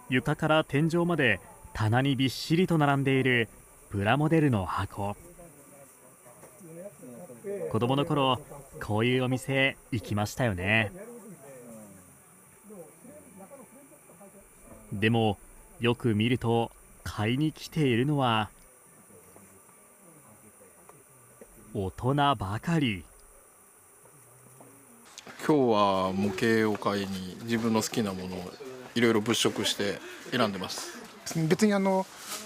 床から天井まで棚にびっしりと並んでいるプラモデルの箱。子供の頃こういうお店行きましたよね。でもよく見ると買いに来ているのは大人ばかり。今日は模型を買いに自分の好きなものをいろいろ物色して選んでます。別に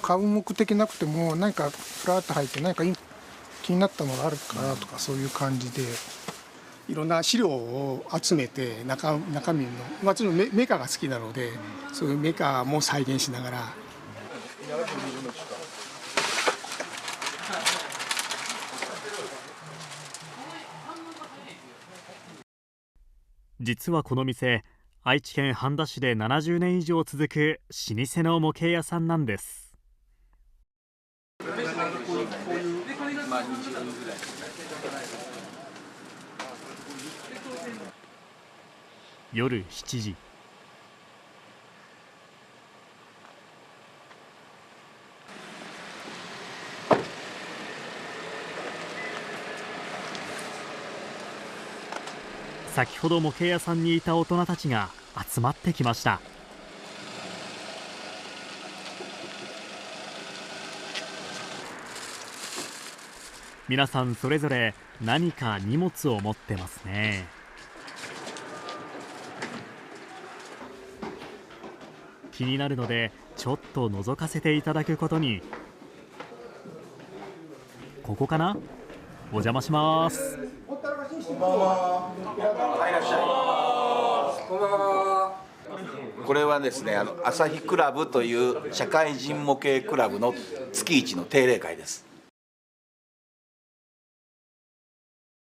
買う目的なくても何かふらっと入って何か気になったものがあるかなとか、そういう感じでいろんな資料を集めて中身の、もちろんメカが好きなので、そういうメカも再現しながら。実はこの店、愛知県半田市で70年以上続く老舗の模型屋さんなんです。夜7時。先ほど模型屋さんにいた大人たちが集まってきました。皆さんそれぞれ何か荷物を持ってますね。気になるのでちょっと覗かせていただくことに。ここかな？お邪魔します。こんばんは。いらっしゃい。こんばんは。これはですね、朝日クラブという社会人模型クラブの月一の定例会です。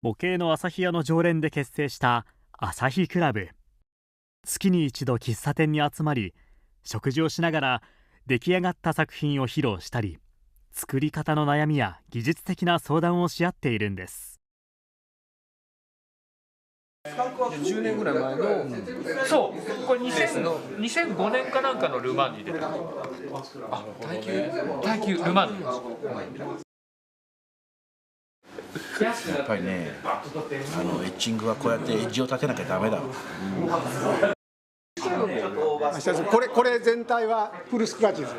模型の朝日屋の常連で結成した朝日クラブ。月に一度喫茶店に集まり、食事をしながら出来上がった作品を披露したり、作り方の悩みや技術的な相談をし合っているんです。10年ぐらい前の、そう、これ2005年かなんかのル・マンに出た。あ、耐久ル・マン。やっぱりね、エッチングはこうやってエッジを立てなきゃダメだ。これ全体はフルスクラッチです。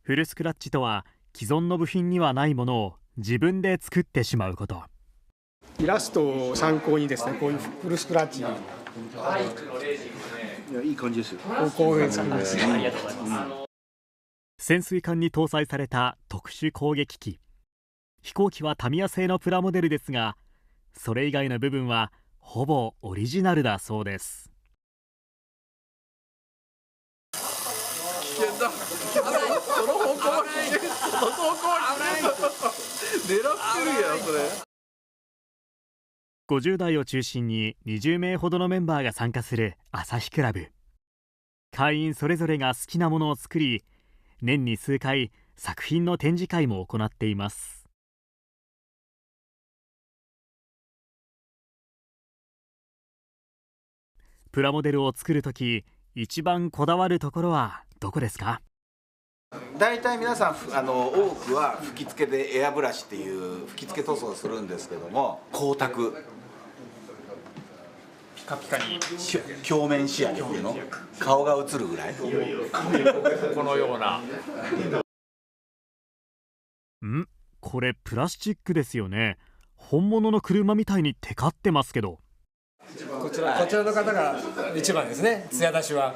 フルスクラッチとは既存の部品にはないものを自分で作ってしまうこと。イラストを参考にですね、こういうフルスクラッチ、いやいい感じですよ。こういう作ります。潜水艦に搭載された特殊攻撃機。飛行機はタミヤ製のプラモデルですが、それ以外の部分はほぼオリジナルだそうです。50代を中心に20名ほどのメンバーが参加する朝日クラブ。会員それぞれが好きなものを作り、年に数回作品の展示会も行っています。プラモデルを作るとき、一番こだわるところはどこですか？大体皆さん多くは吹き付けでエアブラシっていう吹き付け塗装をするんですけども、光沢、ピカピカに鏡面仕上げっていうの、顔が映るぐらい、このような。これプラスチックですよね。本物の車みたいにテカってますけど。こちらの方が一番ですね。艶出しは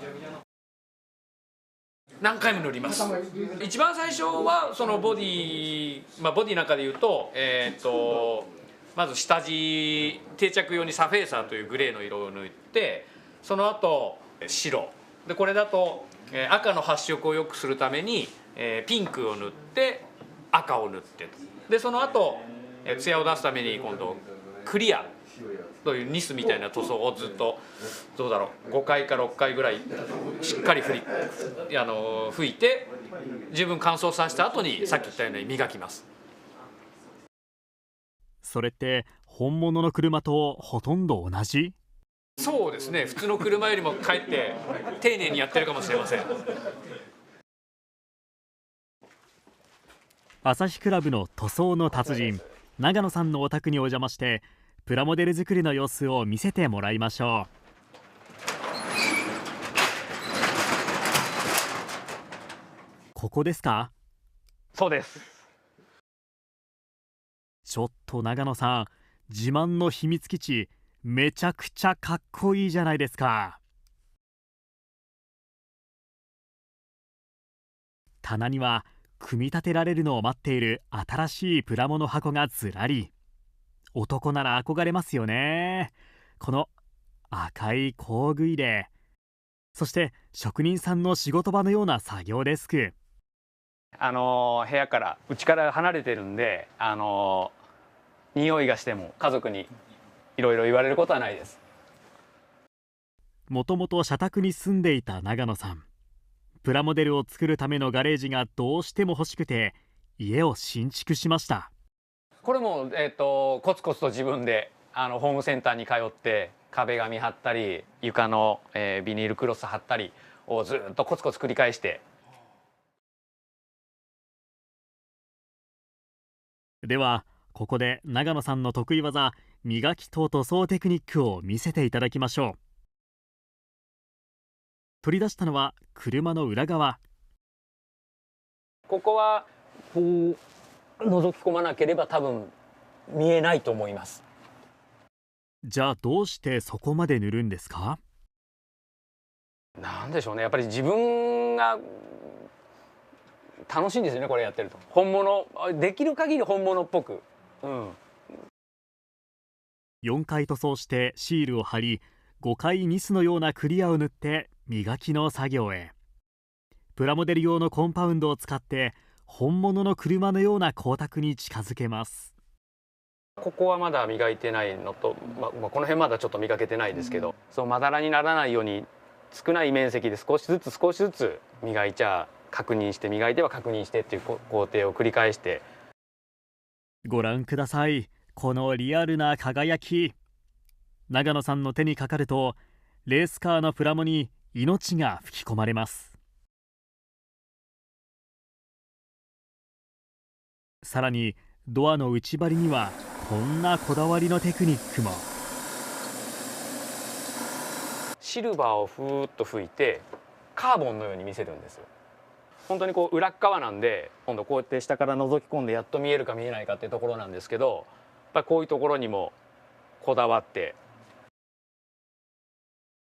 何回も塗ります。一番最初はそのボディ、ボディなんかでいうと、まず下地定着用にサフェーサーというグレーの色を塗って、その後白で、これだと赤の発色を良くするためにピンクを塗って赤を塗ってで、その後艶を出すために今度クリアというニスみたいな塗装をずっとどうだろう5回か6回ぐらいしっかり拭いて十分乾燥させた後にさっき言ったように磨きます。それって本物の車とほとんど同じ？そうですね、普通の車よりもかえって丁寧にやってるかもしれません。朝日クラブの塗装の達人長野さんのお宅にお邪魔してプラモデル作りの様子を見せてもらいましょう。ここですか？そうです。ちょっと長野さん、自慢の秘密基地めちゃくちゃかっこいいじゃないですか。棚には組み立てられるのを待っている新しいプラモの箱がずらり。男なら憧れますよね。この赤い工具入れ、そして職人さんの仕事場のような作業デスク。部屋から家から離れてるんで、匂いがしても家族にいろいろ言われることはないです。もともと社宅に住んでいた長野さん、プラモデルを作るためのガレージがどうしても欲しくて家を新築しました。これも、コツコツと自分でホームセンターに通って壁紙貼ったり床の、ビニールクロス貼ったりをずっとコツコツ繰り返して。ではここで長野さんの得意技磨きと塗装テクニックを見せていただきましょう。取り出したのは車の裏側。ここはこう覗き込まなければ多分見えないと思います。じゃあどうしてそこまで塗るんですか？なんでしょうね、やっぱり自分が楽しいんですよね、これやってると。本物、できる限り本物っぽく、4回塗装してシールを貼り、5回ニスのようなクリアを塗って磨きの作業へ。プラモデル用のコンパウンドを使って本物の車のような光沢に近づけます。ここはまだ磨いてないのと、この辺まだちょっと磨けてないですけど、そうまだらにならないように少ない面積で少しずつ磨いちゃ確認して磨いては確認してっていう工程を繰り返して。ご覧ください、このリアルな輝き。長野さんの手にかかるとレースカーのプラモに命が吹き込まれます。さらにドアの内張りにはこんなこだわりのテクニックも。シルバーをふーっと吹いてカーボンのように見せるんですよ。本当にこう裏っ側なんで、今度こうやって下から覗き込んでやっと見えるか見えないかっていうところなんですけど、やっぱりこういうところにもこだわって。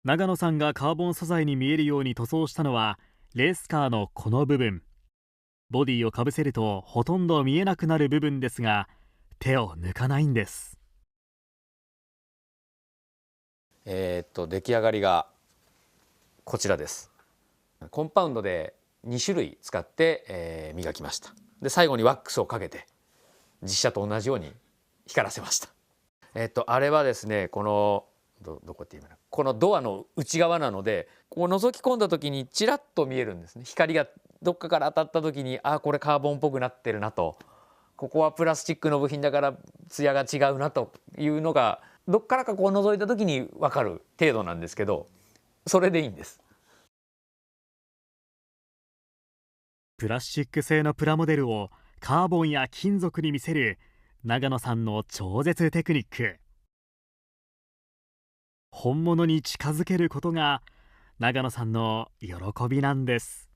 長野さんがカーボン素材に見えるように塗装したのはレースカーのこの部分。ボディをかぶせるとほとんど見えなくなる部分ですが、手を抜かないんです。出来上がりがこちらです。コンパウンドで2種類使って、磨きました。で最後にワックスをかけて実写と同じように光らせました。あれはですね、このどこって言うかな、このドアの内側なので、こう覗き込んだ時にちらっと見えるんですね。光がどっかから当たった時に、これカーボンっぽくなってるなと、ここはプラスチックの部品だから艶が違うなというのがどっからかこう覗いた時に分かる程度なんですけど、それでいいんです。プラスチック製のプラモデルをカーボンや金属に見せる長野さんの超絶テクニック。本物に近づけることが長野さんの喜びなんです。